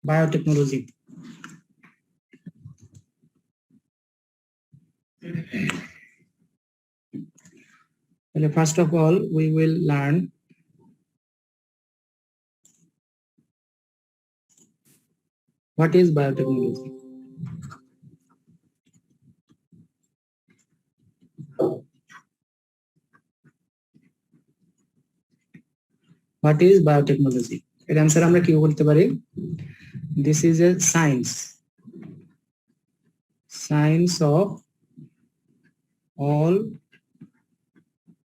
Biotechnology. First of all, we will learn what is biotechnology. What is biotechnology? এর answer আমরা কি বলতে পারি? This is a science of all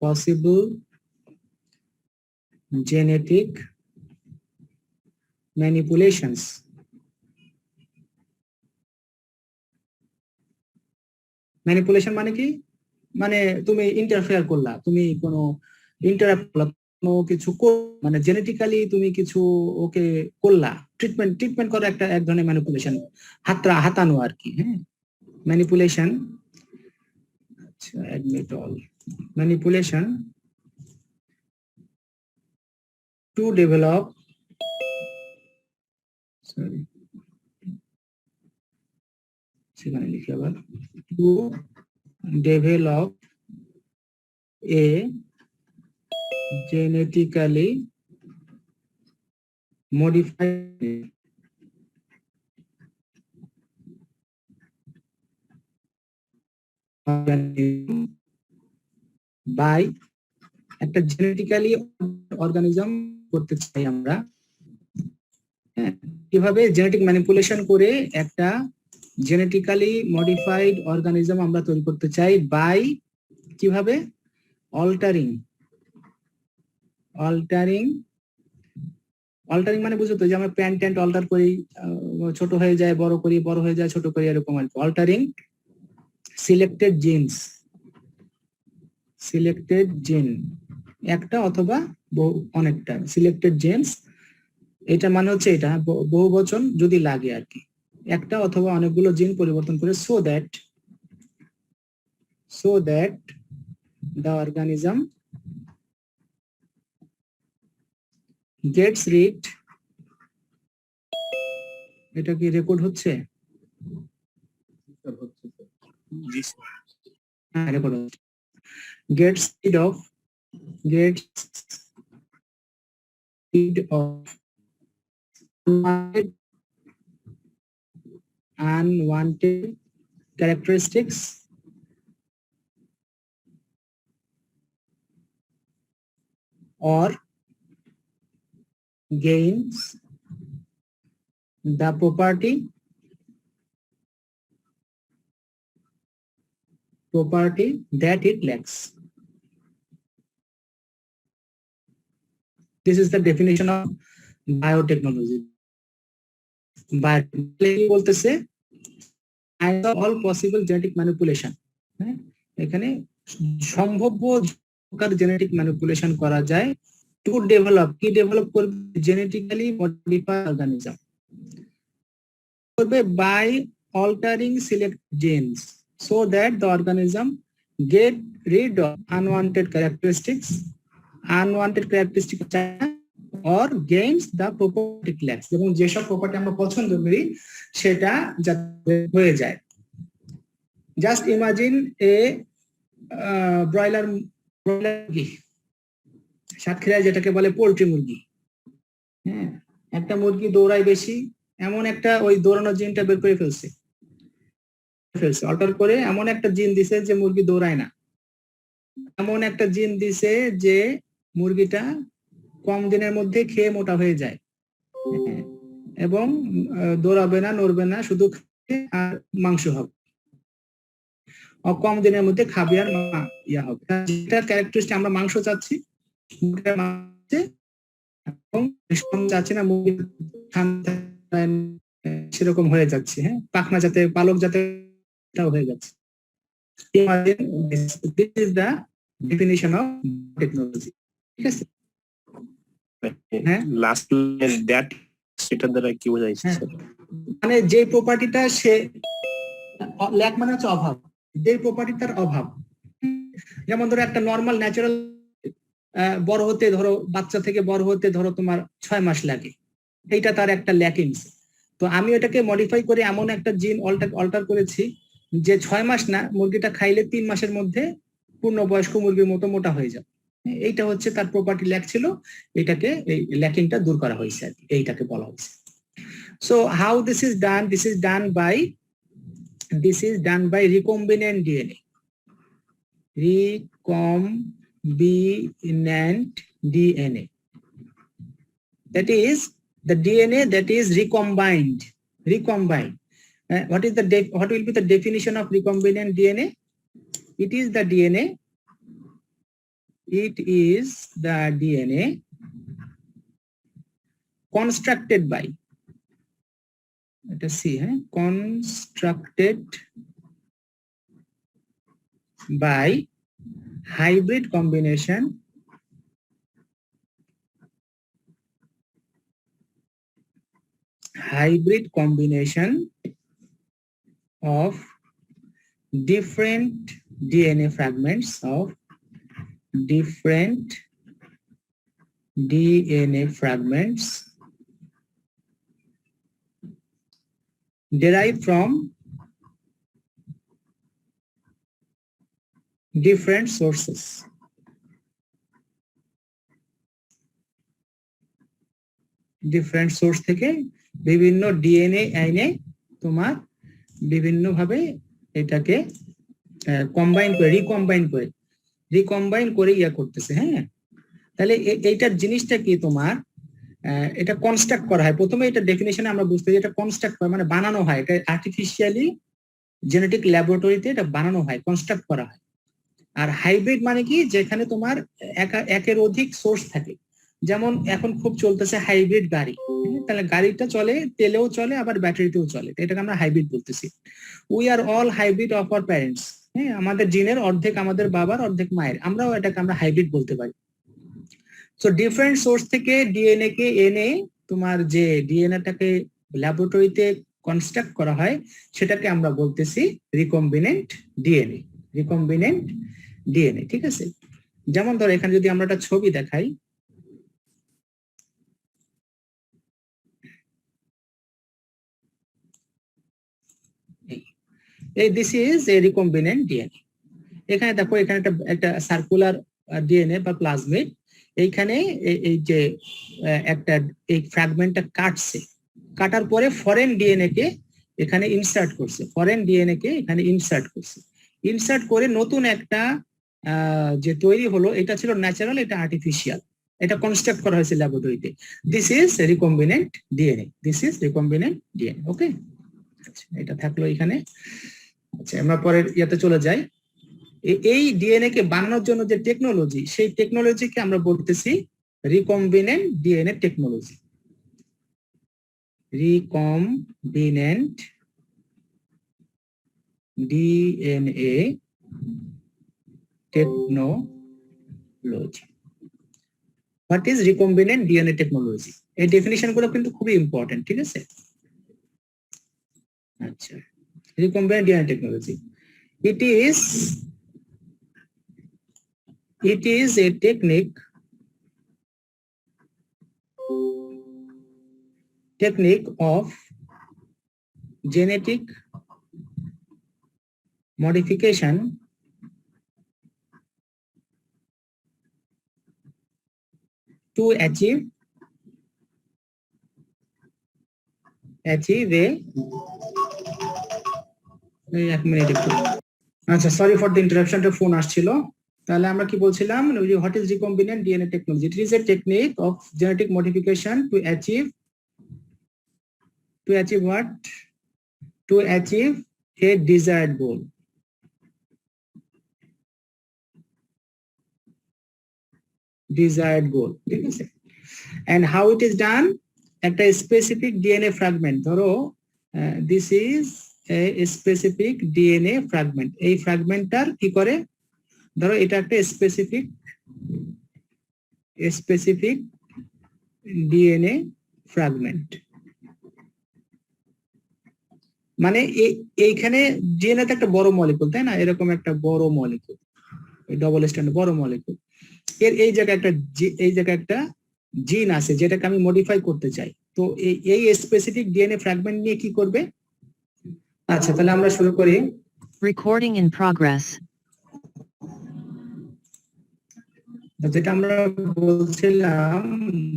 possible genetic manipulations. Manipulation মানে কি? মানে তুমি ইন্টারফেয়ার করলা, তুমি কোনো ইন্টারাপ্ট করলা, কোনো কিছু মানে জেনেটিক্যালি তুমি কিছু ওকে করলা, ট্রিটমেন্ট করা একটা এক ধরনের ম্যানিপুলেশন, হাতানো আর কি। হ্যাঁ, ম্যানিপুলেশন, আচ্ছা admit all, manipulation to develop, sorry সেখানে লিখি আবার, to develop a genetically modified by একটা জেনেটিক্যালি অর্গানিজম করতে চাই আমরা। হ্যাঁ, কিভাবে জেনেটিক ম্যানিপুলেশন করে একটা জেনেটিক্যালি মডিফাইড অর্গানিজম আমরা তৈরি করতে চাই বাই কিভাবে অল্টারিং মানে বুঝো তো, যে আমরা প্যান্ট ট্যান্ট অল্টার করি, ছোট হয়ে যায় বড় করি, বড় হয়ে যায় ছোট করি, এরকম আর কি। অল্টারিং সিলেক্টেড জিন, একটা অথবা অনেকটা সিলেক্টেড জিনস, এটা মানে হচ্ছে এটা বহু বচন যদি লাগে আর কি, একটা অথবা অনেকগুলো জিন পরিবর্তন করে, so that the organism gets rid, এটা কি রেকর্ড হচ্ছে? হ্যাঁ, রেকর্ড হচ্ছে। gets rid of unwanted characteristics or gains the property that it lacks. This is the definition of biotechnology. Biotechnology বলতেছে all possible genetic manipulation, এখানে সম্ভাব্য genetic manipulation করা যায় টু ডেভেলপ, কি ডেভেলপ করবে? জেনেটিক্যালি মডিফাইড অর্গানিজম করবে by altering select genes so that the organism get rid of unwanted characteristics or gains the property it lacks, এবং যেসব property আমরা পছন্দ করি সেটা যাতে হয়ে যায়। জাস্ট ইমাজিন এ ব্রয়লার মুরগি, সাতক্ষীরায় যেটাকে বলে পোল্ট্রি মুরগি। হ্যাঁ, একটা মুরগি দৌড়ায় বেশি, এমন একটা ওই দৌড়ানোর জিনটা বের করে ফেলছে, অল্টার করে এমন একটা জিন দিছে যে মুরগি দৌড়ায় না, এমন একটা জিন দিছে যে মুরগিটা কম দিনের মধ্যে খেয়ে মোটা হয়ে যায় এবং দৌড়াবে না, নড়বে না, শুধু আর মাংস হবে, কম দিনের মধ্যে খাবে আর ইয়া হবে। যেটা ক্যারেক্টারিস্টিক, আমরা মাংস চাচ্ছি চাচ্ছি না মুরগি সেরকম হয়ে যাচ্ছে, হ্যাঁ, পাখনা যাতে পালক যাতে হয়ে যাচ্ছে। This is the definition of technology. ঠিক আছে, হ্যাঁ, লাস্ট দ্যাট সেটা দ্বারা কি বোঝাইছে? মানে যে প্রপার্টিটা সে ল্যাক মানে হচ্ছে অভাব, যে প্রপার্টি তার অভাব, যেমন ধরো একটা নরমাল ন্যাচারাল বড় হতে ধরো বাচ্চা থেকে বড় হতে ধরো তোমার 6 মাস লাগে, এইটা তার একটা ল্যাকিংস। তো আমি এটাকে মডিফাই করে এমন একটা জিন অল্টার করেছি যে 6 মাস না, মুরগিটা খাইলে 3 মাসের মধ্যে পূর্ণবয়স্ক মুরগির মতো মোটা হয়ে যাবে। এইটা হচ্ছে তার প্রপার্টি ল্যাক ছিল, এটাকে এই ল্যাকিংটা দূর করা হয়েছে আর কি, এইটাকে বলা হয়েছে। So how this is done, this is done by recombinant DNA. Recombinant DNA, that is the DNA that is recombined. What will be the definition of recombinant DNA? It is the DNA constructed by, let us see, constructed by hybrid combination of different DNA fragments derived from different sources. Different source থেকে বিভিন্ন DNA এনে তোমার বিভিন্ন ভাবে এটাকে রিকম্বাইন করে ইয়া করতেছে। হ্যাঁ, তাহলে এইটার জিনিসটা কি তোমার, এটা কনস্ট্রাক্ট করা হয়। প্রথমে এটা ডেফিনেশনে আমরা বুঝতে পারি, এটা কনস্ট্রাক্ট করা মানে বানানো হয়, এটা আর্টিফিশিয়ালি জেনেটিক ল্যাবরেটরিতে এটা বানানো হয়, কনস্ট্রাক্ট করা হয়। আর হাইব্রিড মানে কি, যেখানে তোমার একের অধিক সোর্স থাকে। যেমন এখন খুব চলতেছে হাইব্রিড গাড়ি, তাহলে গাড়িটা চলে তেলেও চলে আবার ব্যাটারিতেও চলে, এটাকে আমরা হাইব্রিড বলতেছি। We are all hybrid of our parents. হ্যাঁ, আমাদের জিনের অর্ধেক আমাদের বাবার অর্ধেক মায়ের, আমরাও এটাকে আমরা হাইব্রিড বলতে পারি। সো ডিফারেন্ট সোর্স থেকে ডিএনএ কে এনে তোমার যে ডিএনএটাকে ল্যাবরেটরিতে কনস্ট্রাক্ট করা হয় সেটাকে আমরা বলতেছি রিকম্বিনেন্ট ডিএনএ। ঠিক আছে, যেমন ধরো এখানে যদি আমরা একটা ছবি দেখাই, এই this is A recombinant DNA. এখানে দেখো, এখানে একটা সার্কুলার ডিএনএ বা প্লাজমিড, এইখানে এই যে একটা এই ফ্র্যাগমেন্টটা কাটার পরে ফরেন ডিএনএ কে এখানে ইনসার্ট করছে, ইনসার্ট করে নতুন একটা যে তৈরি হলো, এটা ছিল ন্যাচারাল, এটা আর্টিফিশিয়াল, এটা কনস্ট্রাক্ট করা হয়েছে ল্যাবরেটরিতে। This is recombinant DNA. Okay, এটা থাকলো এখানে। আচ্ছা, আমরা পরের ইয়াতে চলে যাই। এই ডিএনএ কে বানানোর জন্য যে টেকনোলজি, সেই টেকনোলজিকে আমরা বলতেছি recombinant DNA technology. What is recombinant DNA technology? এই ডেফিনিশন গুলো কিন্তু খুবই ইম্পর্টেন্ট। ঠিক আছে, আচ্ছা, recombinant DNA technology, it is a technique of genetic modification to achieve a এক মিনিট একটু, আচ্ছা সরি ফর দ্য ইন্টারাপশনটা, ফোন আসছিল। তাহলে আমরা কি বলছিলাম, what is recombinant DNA technology? It is a technique of genetic modification to achieve what? To achieve a desired goal. ঠিক আছে, and how it is done? একটা স্পেসিফিক ডিএনএ ফ্র্যাগমেন্ট, ধরো this is a specific DNA fragment. এই ফ্র্যাগমেন্টটার কি করে, ধরো এটা একটা স্পেসিফিক ডিএনএ ফ্র্যাগমেন্ট, এইখানে ডিএনএ তে একটা বড় মলিকুল, তাই না, এরকম একটা বড় মলিকুল, ডবল স্ট্যান্ড বড় মলিকুল। এই জায়গায় একটা জিন আছে যেটাকে আমি মডিফাই করতে চাই, তো এই স্পেসিফিক ডিএনএ ফ্র্যাগমেন্ট নিয়ে কি করবে? আচ্ছা, তাহলে আমরা শুরু করি। Recording in progress. যেটা আমরা বলছিলাম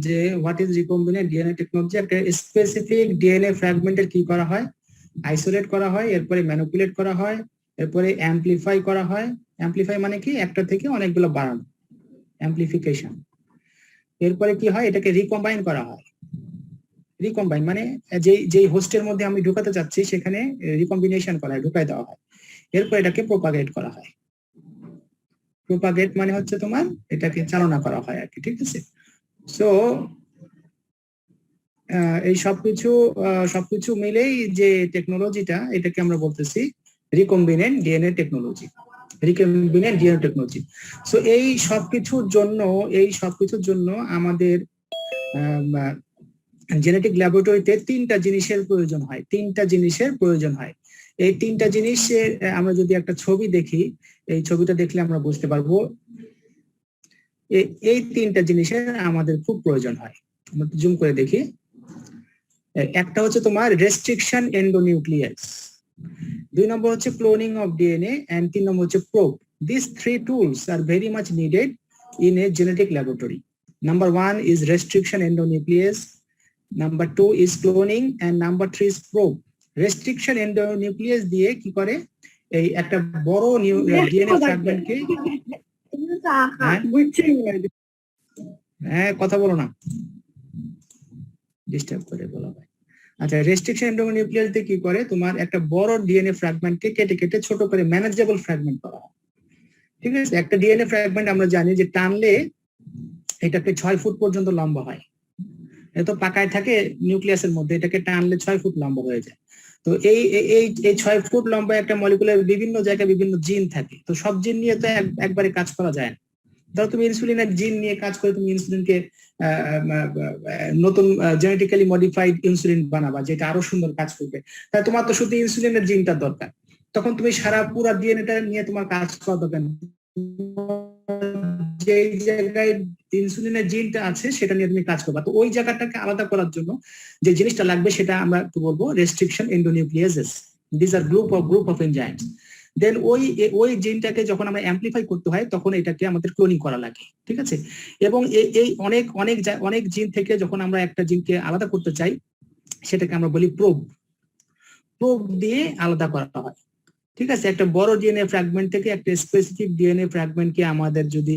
যে what is recombinant DNA technology, একটা স্পেসিফিক ডিএনএ ফ্র্যাগমেন্টের কি করা হয়? আইসোলেট করা হয়, এরপরে ম্যানিপুলেট করা হয়, এরপরে অ্যাম্পলিফাই করা হয়। অ্যাম্পলিফাই মানে কি? একটা থেকে অনেকগুলো বাড়ানো, অ্যাম্পলিফিকেশন। এরপরে কি হয়? এটাকে রিকম্বাইন করা হয়। রিকম্বাইন মানে যেই হোস্টের মধ্যে আমি ঢুকাতে চাচ্ছি সেখানে রিকম্বিনেশন করা হয়, ঢুকাই দেওয়া হয়। এরপর এটাকে প্রোপাগেট করা হয়। প্রোপাগেট মানে হচ্ছে তোমার এটাকে চালনা করা হয় আর কি, ঠিক আছে? সো এই সবকিছু মিলেই যে টেকনোলজিটা, এটাকে আমরা বলতেছি recombinant DNA technology. Recombinant DNA technology. So এই সবকিছুর জন্য আমাদের জেনেটিক ল্যাবরেটরিতে তিনটা জিনিসের প্রয়োজন হয়। এই তিনটা জিনিসের আমরা যদি একটা ছবি দেখি, এই ছবিটা দেখলে আমরা বুঝতে পারবো এই তিনটা জিনিসের আমাদের খুব প্রয়োজন হয়। আমরা জুম করে দেখি। একটা হচ্ছে তোমার রেস্ট্রিকশন এন্ডোনিউক্লিয়াস, 2 নম্বর হচ্ছে ক্লোনিং অফ ডিএনএ, এন্ড 3 নম্বর হচ্ছে probe. These 3 tools are very much needed in a genetic laboratory. Number 1 is restriction endonuclease, number 2 is cloning, and number 3 is probe. Restriction endonuclease দিয়ে কি করে? এই একটা বড় ডিএনএ ফ্র্যাগমেন্টকে, হ্যাঁ কথা বলো না, ডিস্টার্ব করে বলা হয়। আচ্ছা, রেস্ট্রিকশন এন্ডোনিউক্লিয়াস দিয়ে কি করে? তোমার একটা বড় ডিএনএ ফ্র্যাগমেন্টকে কেটে কেটে ছোট করে ম্যানেজেবল ফ্র্যাগমেন্ট করা হয়, ঠিক আছে? একটা ডিএনএ ফ্র্যাগমেন্ট আমরা জানি যে টানলে এটাকে 6 ফুট পর্যন্ত লম্বা হয়। এত পাকায় থাকে নিউক্লিয়াসের মধ্যে, এটাকে টানলে 6 ফুট লম্বা হয়ে যায়। তো এই 6 ফুট লম্বা একটা মলিকুলের বিভিন্ন জায়গায় বিভিন্ন জিন থাকে। তো সব জিন নিয়ে তো একবারে কাজ করা যায় না। ধরো তুমি ইনসুলিনের জিন নিয়ে কাজ করে তুমি ইনসুলিনকে নতুন জেনেটিক্যালি মডিফাইড ইনসুলিন বানাবা, যেটা আরো সুন্দর কাজ করবে। তাই তোমার তো শুধু ইনসুলিনের জিনটা দরকার, তখন তুমি সারা পুরো ডিএনএটা নিয়ে তোমার কাজ করা দরকার। যে জায়গায় ইনসুলিনের জিনটা আছে সেটা নিয়ে তুমি কাজ করবা। তো ওই জায়গাটাকে আলাদা করার জন্য যে জিনিসটা লাগবে সেটা আমরা একটু বলবো restriction endonucleases. This are group of enzymes. Then ওই জিনটাকে যখন আমরা অ্যাম্পলিফাই করতে হয় তখন এটাকে আমাদের ক্লোনিং করা লাগে, ঠিক আছে? এবং এই অনেক জিন থেকে যখন আমরা একটা জিনকে আলাদা করতে চাই সেটাকে আমরা বলি প্রোব দিয়ে আলাদা করা হয়, ঠিক আছে? একটা বড় ডিএনএ ফ্র্যাগমেন্ট থেকে একটা স্পেসিফিক ডিএনএ ফ্র্যাগমেন্টকে আমাদের যদি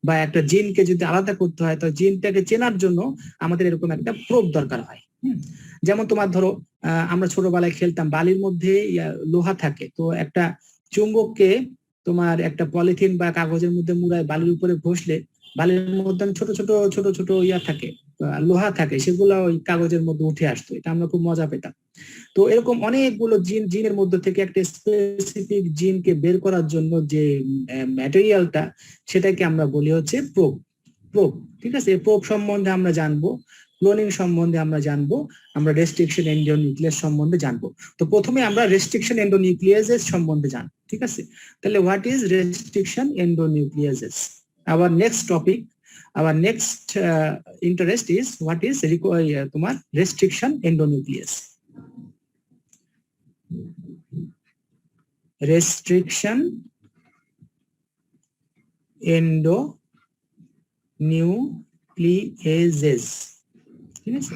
বা একটা জিনকে যদি আলাদা করতে হয়, তো জিনটাকে চেনার জন্য আমাদের এরকম একটা প্রোব দরকার হয়। যেমন তোমার ধরো আমরা ছোটবেলায় খেলতাম, বালির মধ্যে লোহা থাকে, তো একটা চুম্বককে তোমার একটা পলিথিন বা কাগজের মধ্যে মুড়ায় বালির উপরে ঘষলে বালির মধ্যে ছোট ছোট থাকে, লোহা থাকে, সেগুলো ওই কাগজের মধ্যে উঠে আসতো। এটা আমরা খুব মজা পেতাম। তো এরকম অনেকগুলো জিনের মধ্যে থেকে একটা স্পেসিফিক জিনকে বের করার জন্য যে ম্যাটেরিয়ালটা, সেটাকে আমরা বলি হচ্ছে প্রোব। ঠিক আছে? প্রোব সম্বন্ধে আমরা জানবো, ক্লোনিং সম্বন্ধে আমরা জানবো, আমরা রেস্ট্রিকশন এন্ডোনিউক্লিয়াস সম্বন্ধে জানবো। তো প্রথমে আমরা রেস্ট্রিকশন এন্ডোনিউক্লিয়াসেস সম্বন্ধে জানবো, ঠিক আছে? তাহলে what is restriction endonucleases? Our next topic, our next interest is what is তোমার restriction endonuclease. Restriction endonucleases. ঠিক আছে?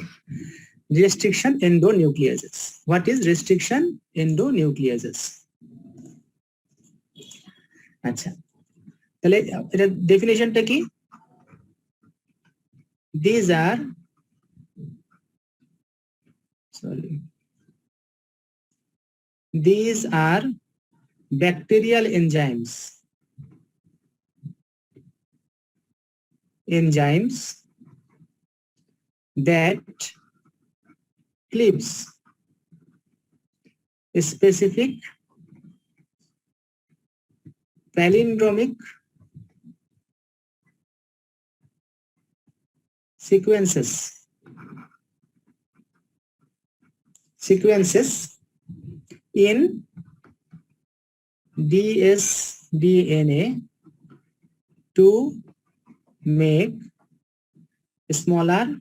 Restriction endonucleases. What is restriction endonucleases? আচ্ছা, তাহলে এটা ডেফিনেশনটা কি? These are bacterial enzymes that clips specific palindromic sequences in dsDNA to make smaller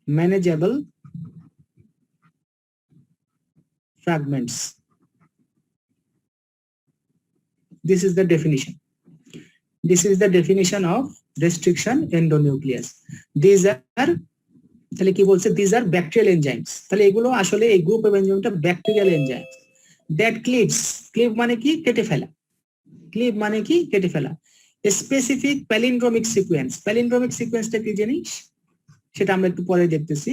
manageable fragments. This is the definition. This is the definition of restriction endonuclease. These are তাহলে কি বলছে, these are bacterial enzymes. তাহলে এগুলো আসলে এই group of এনজাইমটা bacterial enzyme that cleaves, cleave মানে কি, কেটে ফেলা, cleave মানে কি, কেটে ফেলা, স্পেসিফিক প্যালিন্ড্রোমিক সিকোয়েন্স। প্যালিন্ড্রোমিক সিকোয়েন্সটা কি জিনিস সেটা আমরা একটু পরে দেখতেছি।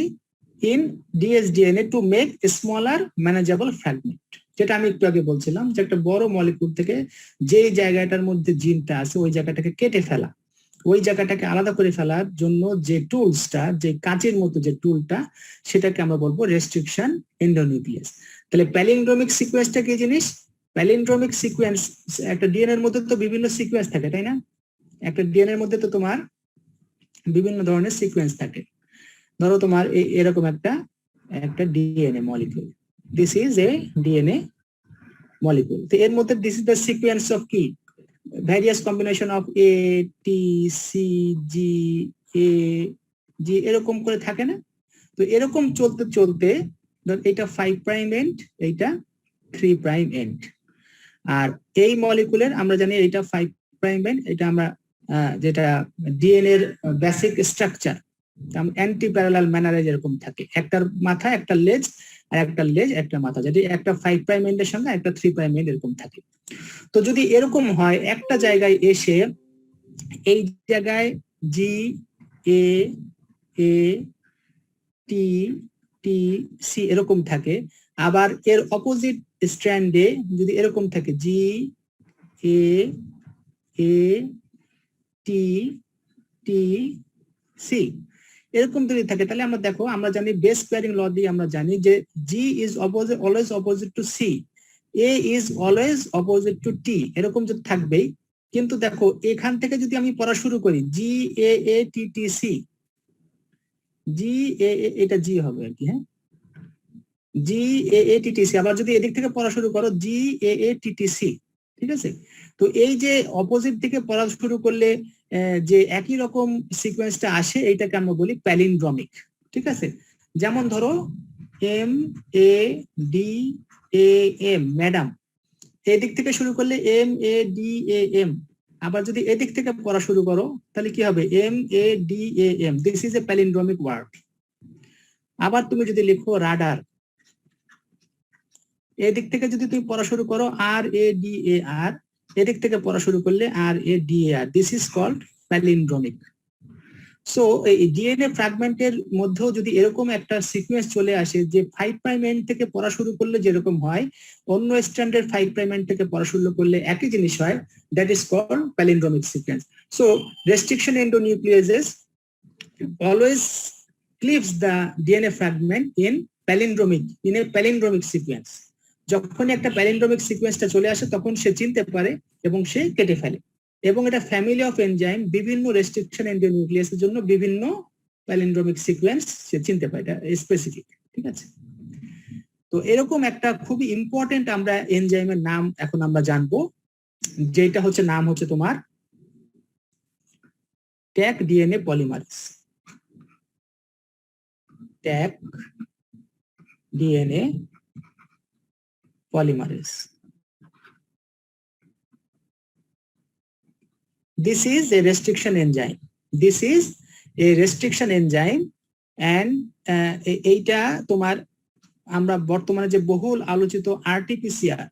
In dsDNA to make smaller manageable fragment, যেটা আমি একটু আগে বলছিলাম যে একটা বড় মলিকিউল থেকে যে জায়গাটার মধ্যে জিনটা আছে ওই জায়গাটাকে কেটে ফেলা, ওই জায়গাটাকে আলাদা করে ফেলার জন্য যে টুলসটা, যে কাঁচের মতো যে টুলটা, সেটাকে আমরা বলবো রেস্ট্রিকশন এন্ডোনিউক্লিয়াস। তাহলে প্যালিন্ড্রোমিক সিকোয়েন্সটা কি জিনিস? প্যালিন্ড্রোমিক সিকোয়েন্স, একটা ডিএনএ এর মধ্যে তো বিভিন্ন সিকোয়েন্স থাকে, তাই না? একটা ডিএনএ এর মধ্যে তো তোমার বিভিন্ন ধরনের সিকোয়েন্স থাকে। ধরো তোমার এরকম একটা DNA molecule, this is a DNA molecule. তো এর মধ্যে this is the sequence of কি, various combination of A T C G A G এরকম করে থাকে না? তো এরকম চলতে চলতে এইটা 5 প্রাইম এন্ড, এইটা 3 প্রাইম এন্ড। আর এই মলিকুলের আমরা জানি এটা 5 প্রাইম এন্ড, এটা আমরা যেটা ডিএনএ এর বেসিক স্ট্রাকচার অ্যান্টি প্যারালাল ম্যানারে যেরকম থাকে, একটার মাথা একটা লেজ আর একটা লেজ একটা মাথা, যদি একটা 5 প্রাইম এন্ডের সঙ্গে একটা 3 প্রাইম এন্ড এরকম থাকে। তো যদি এরকম হয় একটা জায়গায় এসে এই জায়গায় জি এ এ টি টি সি এরকম থাকে, আবার এর অপোজিট স্ট্র্যান্ডে যদি এরকম থাকে জি এ এ টি টি সি এরকম যদি থাকে, তাহলে আমরা দেখো, আমরা জানি বেস পেয়ারিং ল দিয়ে আমরা জানি যে G is always opposite to C, A is always opposite to T, এরকম যদি থাকবেই। কিন্তু দেখো এখান থেকে যদি আমি পড়া শুরু করি জি এ এ টি টি সি, জি এ এটা জি হবে আর কি, হ্যাঁ, জি এ এ টি টি সি, আবার যদি এদিক থেকে পড়া শুরু করো জি এ এ টি টি সি, ঠিক আছে? তো এই যে অপোজিট থেকে পড়া শুরু করলে যে একই রকম সিকোয়েন্সটা আসে, এইটাকে আমরা বলি প্যালিন্ড্রমিক, ঠিক আছে? যেমন ধরো M A D A M, madam, এদিক থেকে শুরু করলে M A D A M, আবার যদি এদিক থেকে পড়া শুরু করো তাহলে কি হবে M A D A M, this is a palindromic word. আবার তুমি যদি লিখো রাডার, এদিক থেকে যদি তুমি পড়া শুরু করো আর এ ডি এ আর, এদিক থেকে পড়া শুরু করলে R A D A R, this is called palindromic. So এই ডিএনএ ফ্র্যাগমেন্টের মধ্যেও যদি এরকম একটা সিকোয়েন্স চলে আসে যে 5 প্রাইম এন্ড থেকে পড়া শুরু করলে যেরকম হয়, অন্য স্ট্যান্ডার্ড 5 প্রাইম এন্ড থেকে পড়া শুরু করলে একই জিনিস হয়, that is called palindromic sequence. So restriction endonucleases always cleaves the DNA fragment in a palindromic sequence. যখন একটা প্যালিন্ড্রমিক সিকোয়েন্সটা চলে আসে তখন সে চিনতে পারে এবং সে কেটে ফেলে। এবং এটা ফ্যামিলি অফ এনজাইম, বিভিন্ন রেস্ট্রিকশন এন্ডোনিউক্লিয়াসের জন্য বিভিন্ন প্যালিন্ড্রমিক সিকোয়েন্স সে চিনতে পারে, এটা স্পেসিফিক, ঠিক আছে? তো এরকম একটা খুবই ইম্পর্টেন্ট আমরা এনজাইমের নাম এখন আমরা জানবো, যেটা হচ্ছে নাম হচ্ছে তোমার tag DNA polymerase. Tag DNA polymerase. This is a restriction enzyme. This is a restriction enzyme and এইটা তোমার আমরা বর্তমানে যে বহুল আলোচিত আরটিপিসিআর,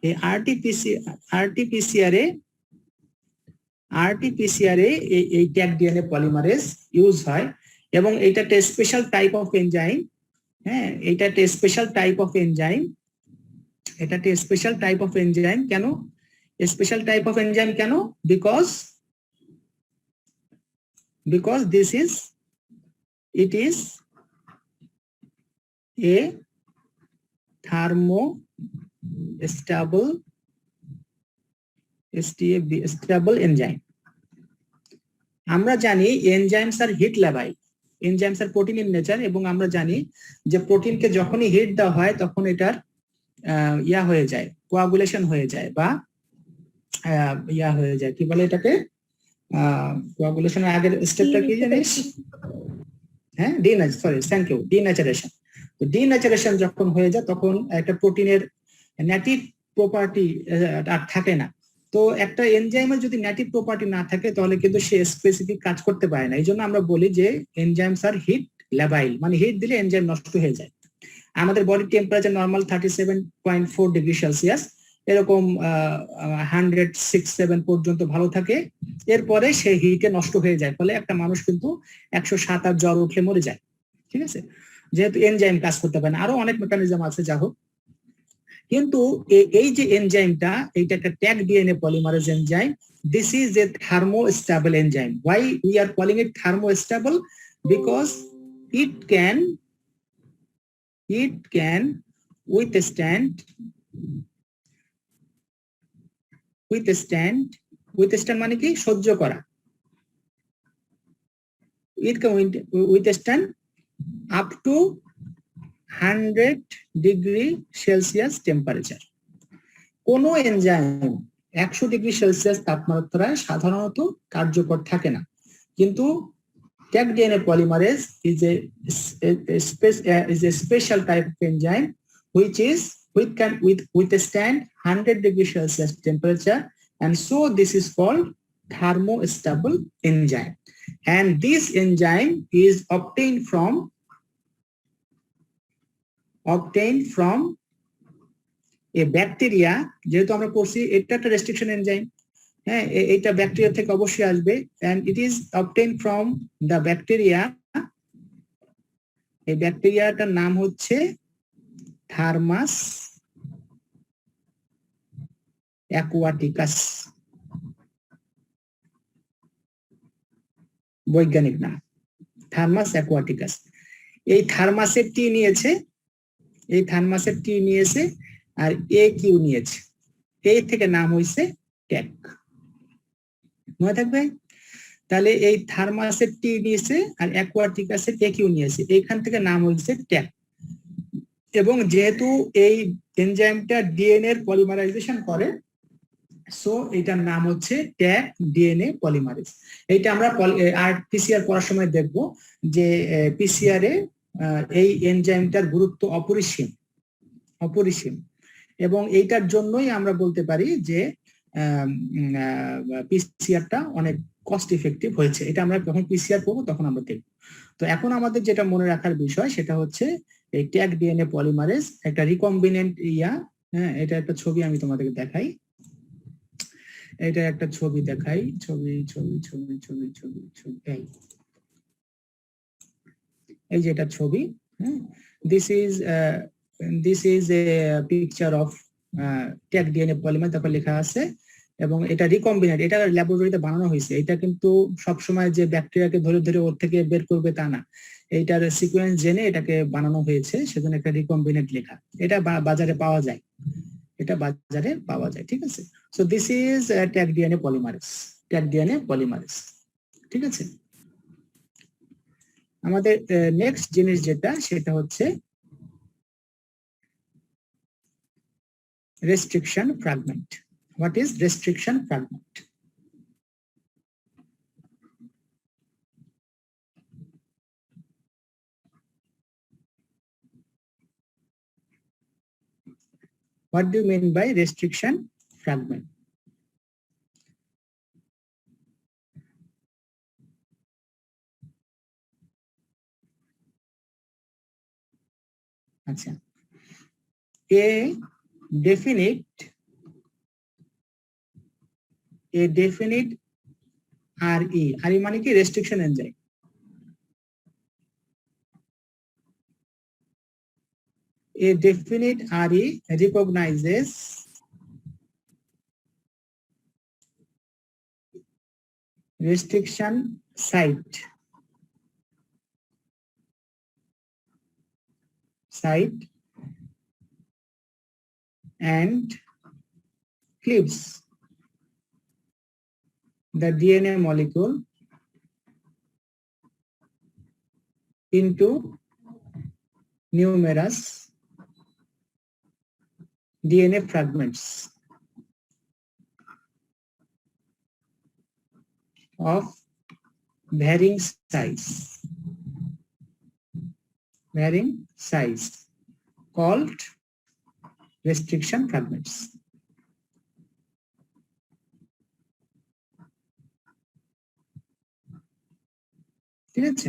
এই আরটিপিসিআর এ এই ট্যাগ ডিএনএ পলিমারেজ ইউজ হয় এবং এটা একটা স্পেশাল টাইপ অফ এনজাইম। হ্যাঁ, এটা একটা স্পেশাল টাইপ অফ এনজাইম, এটা একটা স্পেশাল টাইপ অফ এনজাইম। কেন স্পেশাল টাইপ অফ এনজাইম? কেন? Because it is a thermostable stable enzyme. আমরা জানি enzymes are heat labile, enzymes are protein in nature, এবং আমরা জানি যে প্রোটিনকে যখনই হিট দেওয়া হয় তখন এটার ইয়া হয়ে যায়, কোয়াগুলেশন হয়ে যায় বা ইয়া হয়ে যায়, কি বলে এটাকে, কোয়াগুলেশনের আগের স্টেপটা কি জানিস? হ্যাঁ, থ্যাংক ইউ, ডিন্যাচারেশন। তো ডিন্যাচারেশন যখন হয়ে যায় তখন একটা প্রোটিনের নেটিভ প্রপার্টি আর থাকে না। তো একটা এনজাইমের যদি নেটিভ প্রপার্টি না থাকে তাহলে কিন্তু সে স্পেসিফিক কাজ করতে পারে না। এই জন্য আমরা বলি যে এনজাইমস আর হিট ল্যাবাইল, মানে হিট দিলে এনজাইম নষ্ট হয়ে যায়। আমাদের body temperature normal 37.4 degree Celsius, এরকম 106-7 পর্যন্ত ভালো থাকে। এরপরে সে হিটে নষ্ট হয়ে যায়, ফলে একটা মানুষ কিন্তু 107 জ্বর উঠলে মরে যায়। ঠিক আছে, যেহেতু এনজাইম কাজ করতে পারে না। আরো অনেক মেকানিজম আছে, যা হোক। কিন্তু এই যে এনজাইমটা, এইটা একটা Taq DNA polymerase enzyme. This is a thermostable enzyme. Why we are calling it thermostable? Because it can withstand মানে কি? সহ্য করা। it can withstand up to 100 degree Celsius temperature. কোন এনজাইম 100 ডিগ্রি সেলসিয়াস তাপমাত্রায় সাধারণত কার্যকর থাকে না, কিন্তু tag DNA polymerase is a special type of enzyme which can withstand 100 degree Celsius temperature, and so this is called thermostable enzyme. And this enzyme is obtained from a bacteria. যেহেতু আমরা পড়ছি এটা একটা রেস্ট্রিকশন এনজাইম, হ্যাঁ, এটা bacteria থেকে অবশ্যই আসবে, and it is obtained from the bacteria. এই ব্যাকটেরিয়াটার নাম হচ্ছে থার্মাস অ্যাকুয়াটিকাস, বৈজ্ঞানিক নাম থার্মাস অ্যাকুয়াটিকাস। এই থার্মাসের টি নিয়েছে, আর এ কিউ নিয়েছে, এই থেকে নাম হয়েছে ট্যাগ। মনে থাকবে? তাহলে এই থার্মাসের টি নিয়েছে আর অ্যাকুয়াটিকাসের এ কিউ নিয়েছে, এইখান থেকে নাম হয়েছে ট্যাগ। এবং যেহেতু এই এনজাইমটা ডিএনএ এর পলিমারাইজেশন করে, সো এটার নাম হচ্ছে ট্যাগ ডিএনএ পলিমারেজ। এইটা আমরা পিসিআর পড়ার সময় দেখব যে পিসিআর এ এই এনজাইমটার গুরুত্ব অপরিসীম, এবং এইটার জন্যই আমরা বলতে পারি যে পিসিআরটা অনেক কস্ট ইফেক্টিভ হয়েছে। এটা আমরা যখন পিসিআর পড়বো তখন আমরা দেখব। তো এখন আমাদের যেটা মনে রাখার বিষয় সেটা হচ্ছে এই ট্যাগ ডিএনএ পলিমারেজ একটা রিকম্বিনেন্ট হ্যাঁ, এটা একটা ছবি আমি তোমাদেরকে দেখাই। এটা একটা ছবি দেখাই, এই যে এটা ছবি। This is a picture of tag DNA polymer, তারপর লেখা আছে, এবং এটা রিকম্বিনেন্ট, এটা ল্যাবরেটরিতে বানানো হয়েছে। এটা কিন্তু সবসময় যে ব্যাকটেরিয়াকে ধরে ধরে ওর থেকে বের করবে তা না, এইটার সিকোয়েন্স জেনে এটাকে বানানো হয়েছে, সেজন্য একটা রিকম্বিনেন্ট লেখা। এটা বাজারে পাওয়া যায়, ঠিক আছে। So this is tag DNA polymerase, ঠিক আছে। আমাদের নেক্সট জিনিস যেটা, সেটা হচ্ছে restriction fragment. What is restriction fragment? What do you mean by restriction fragment? আচ্ছা, a definite RE মানে কি? Restriction enzyme. A definite RE recognizes restriction site and cleaves the DNA molecule into numerous DNA fragments. of varying size called restriction fragments. ঠিক আছে,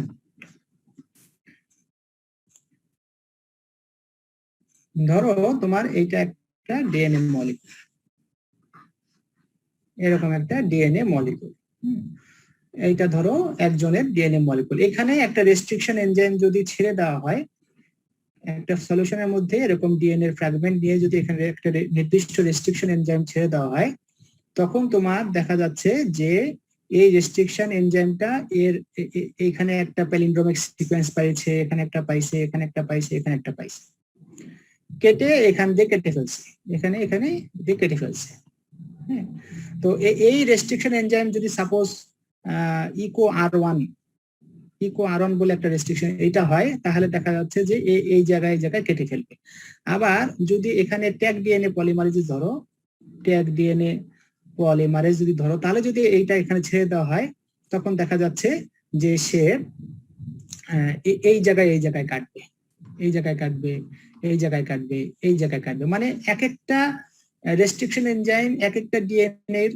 ধরো তোমার এইটা একটা DNA molecule, এরকম একটা ডিএনএ মলিকুল, এইটা ধরো একজনের ডিএনএ মলিকুল। এখানে একটা রেস্ট্রিকশন এনজাইম যদি ছেড়ে দেওয়া হয়, একটা সলিউশনের মধ্যে এরকম ডিএনএ ফ্র্যাগমেন্ট নিয়ে যদি এখানে একটা নির্দিষ্ট রেস্ট্রিকশন এনজাইম ছেড়ে দেওয়া হয়, তখন তোমার দেখা যাচ্ছে যে এই রেস্ট্রিকশন এনজাইমটা এর এখানে একটা প্যালিন্ড্রোমিক সিকোয়েন্স পাইছে, এখানে একটা পাইছে, এখানে একটা পাইছে, এখানে একটা পাইছে, কেটে এখান দিয়ে কেটে ফেলছে, এখানে দিয়ে কেটে ফেলছে। হ্যাঁ, তো এই রেস্ট্রিকশন এনজাইম যদি সাপোজ ইকো আর1 বলে একটা রেস্ট্রিকশন এটা হয়, তাহলে দেখা যাচ্ছে যে এই জায়গায় কেটে ফেলবে। আবার যদি এখানে ট্যাগ ডিএনএ পলিমারেজ ধরো, ট্যাগ ডিএনএ পলিমারেজ যদি ধরো, তাহলে যদি এইটা এখানে ছেড়ে দেওয়া হয়, তখন দেখা যাচ্ছে যে সে এই জায়গায় কাটবে, এই জায়গায় কাটবে, এই জায়গায় কাটবে, এই জায়গায় কাটবে। মানে এক একটা রেস্ট্রিকশন এনজাইম এক একটা ডিএনএ এর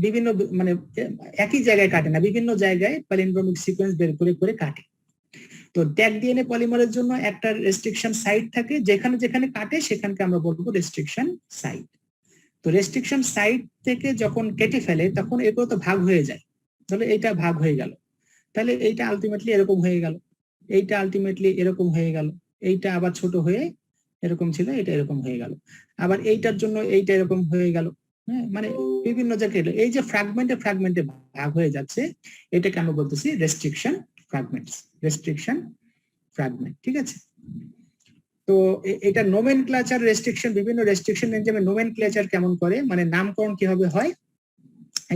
বিভিন্ন মানে একই জায়গায় কাটে না, বিভিন্ন জায়গায় প্যালিন্ড্রোমিক সিকোয়েন্স বের করে কাটে। তো ট্যাগ ডিএনএ পলিমারের জন্য একটা রেস্ট্রিকশন সাইট থাকে, যেখানে কাটে সেখানকে আমরা বলবো রেস্ট্রিকশন সাইট। তো রেস্ট্রিকশন সাইট থেকে যখন কেটে ফেলে তখন এগুলো তো ভাগ হয়ে যায়, তাহলে এইটা ভাগ হয়ে গেল, তাহলে এইটা আলটিমেটলি এরকম হয়ে গেল, এইটা আলটিমেটলি এরকম হয়ে গেল, এইটা আবার ছোট হয়ে এরকম ছিল, এটা এরকম হয়ে গেল, আবার এইটার জন্য এইটা এরকম হয়ে গেল। হ্যাঁ, মানে বিভিন্ন জায়গায় এই যে ফ্র্যাগমেন্টে ভাগ হয়ে যাচ্ছে, এটাকে আমরা বলতেছি রেস্ট্রিকশন ফ্র্যাগমেন্ট। ঠিক আছে, তো এটা নোমেনক্লেচার রেস্ট্রিকশন, বিভিন্ন রেস্ট্রিকশন এনজাইমের নোমেনক্লেচার কেমন করে, মানে নামকরণ কিভাবে হয়,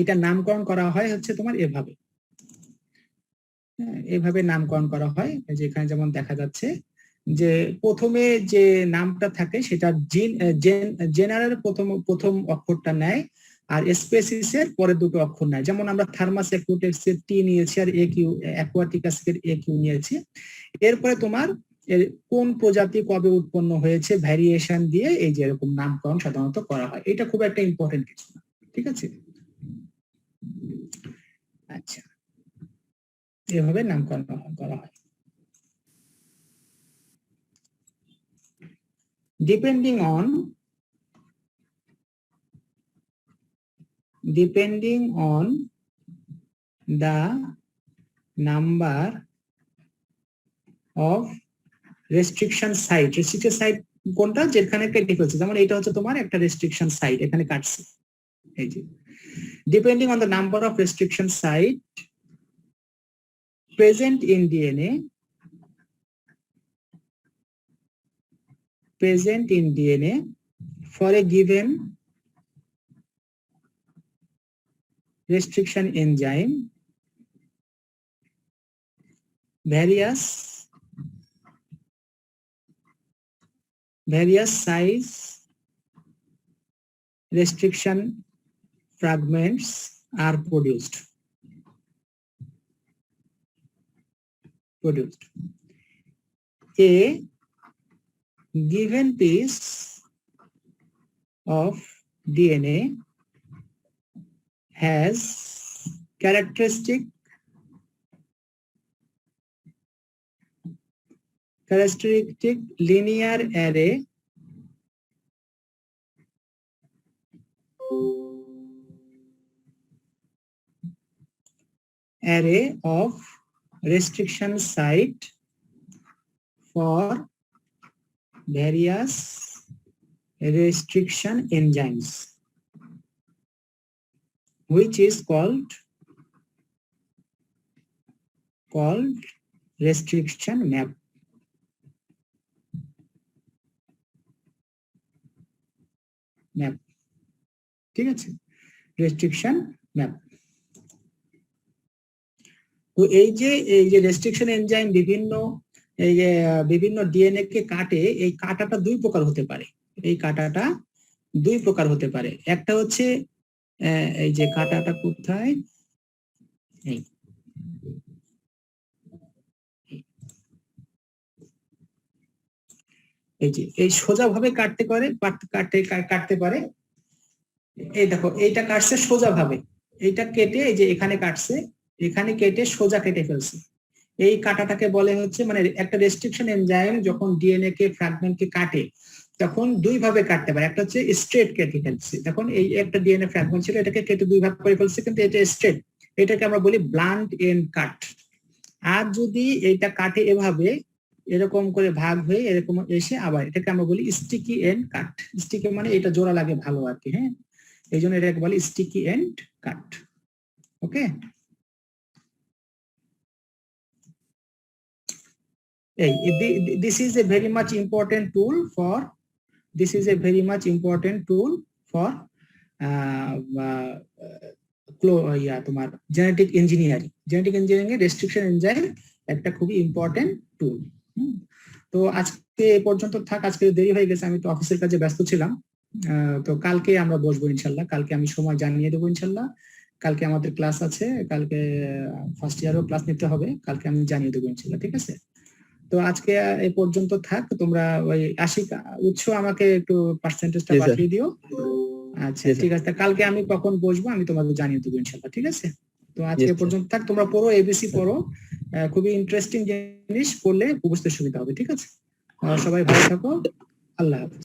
এটা নামকরণ করা হয় হচ্ছে তোমার এভাবে নামকরণ করা হয়। যেখানে যেমন দেখা যাচ্ছে যে প্রথমে যে নামটা থাকে সেটা জেনারেল প্রথম অক্ষরটা নেয়, আর স্পেসিসের পরের দুটো অক্ষর নেয়। যেমন আমরা থার্মাস অ্যাকুয়াটিক্সের টি নিয়েছি আর অ্যাকুয়াটিকাসের কিউ নিয়েছি। এরপরে তোমার কোন প্রজাতি কবে উৎপন্ন হয়েছে ভ্যারিয়েশন দিয়ে এই যে এরকম নামকরণ সাধারণত করা হয়। এটা খুব একটা ইম্পর্টেন্ট কিছু না, ঠিক আছে। আচ্ছা, এভাবে নামকরণ করা হয়। depending on the number of restriction site কোনটা যেখানে কেটে ফেলছে, যেমন এটা হচ্ছে তোমার একটা রেস্ট্রিকশন সাইট, এখানে কাটছে, এই যে depending on the number of restriction site present in DNA for a given restriction enzyme, various size restriction fragments are produced. A given piece of DNA has characteristic linear array of restriction site for various restriction enzymes, which is called restriction map. ঠিক আছে, restriction map. তো এই যে restriction enzyme বিভিন্ন DNA কে কাটে, এই কাটাটা দুই প্রকার হতে পারে। একটা হচ্ছে এই যে কাটাটা কোথায়, এই এই যে এই সোজা ভাবে কাটতে পারে। এই দেখো এইটা কাটছে সোজা ভাবে, এইটা কেটে এই যে এখানে কাটছে, এখানে কেটে সোজা কেটে ফেলছে। এই কাটাটাকে বলে হচ্ছে মানে একটা রেস্ট্রিকশন এনজাইম যখন ডিএনএ কে ফ্র্যাগমেন্ট কে কাটে তখন দুই ভাবে কাটতে পারে। একটা হচ্ছে স্ট্রেট কেটে ফেলছে, তখন এই একটা ডিএনএ ফ্র্যাগমেন্ট ছিল এটাকে কেটে দুই ভাগ করে ফেলছে, কিন্তু এটা স্ট্রেট, এটাকে আমরা বলি ব্লান্ট এন্ড কাট। আর যদি এইটা কাটে এভাবে এরকম করে ভাগ হয়ে এরকম এসে আবার এটাকে আমরা বলি স্টিকি এন্ড কাট। স্টিকি মানে এটা জোড়া লাগে ভালো আর কি, হ্যাঁ, এই জন্য এটাকে বলি sticky end cut. Okay, this is a very much important tool for তোমার জেনেটিক ইঞ্জিনিয়ারিং এর রেস্ট্রিকশন এনজাইম একটা খুবই ইম্পর্টেন্ট টুল। তো আজকে এ পর্যন্ত থাক, আজকে দেরি হয়ে গেছে, আমি তো অফিসের কাজে ব্যস্ত ছিলাম। তো কালকে আমরা বসবো ইনশাল্লাহ, কালকে আমি সময় জানিয়ে দেবো ইনশাল্লাহ। কালকে আমাদের ক্লাস আছে, কালকে ফার্স্ট ইয়ারও ক্লাস নিতে হবে, কালকে আমি জানিয়ে দেবো ইনশাল্লাহ, ঠিক আছে? তো আজকে এ পর্যন্ত থাক, তোমরা ওই 80 উৎস আমাকে একটু পার্সেন্টেজটা পাঠিয়ে দিও। আচ্ছা ঠিক আছে, কালকে আমি কখন বসবো আমি তোমাদের জানিয়ে দেবো ইনশাল্লাহ, ঠিক আছে? তো আজকে এ পর্যন্ত থাক, তোমরা পড়ো, এবিসি পড়ো, খুবই ইন্টারেস্টিং জিনিস, পড়লে বুঝতে সুবিধা হবে, ঠিক আছে? সবাই ভালো থাকো, আল্লাহ হাফেজ।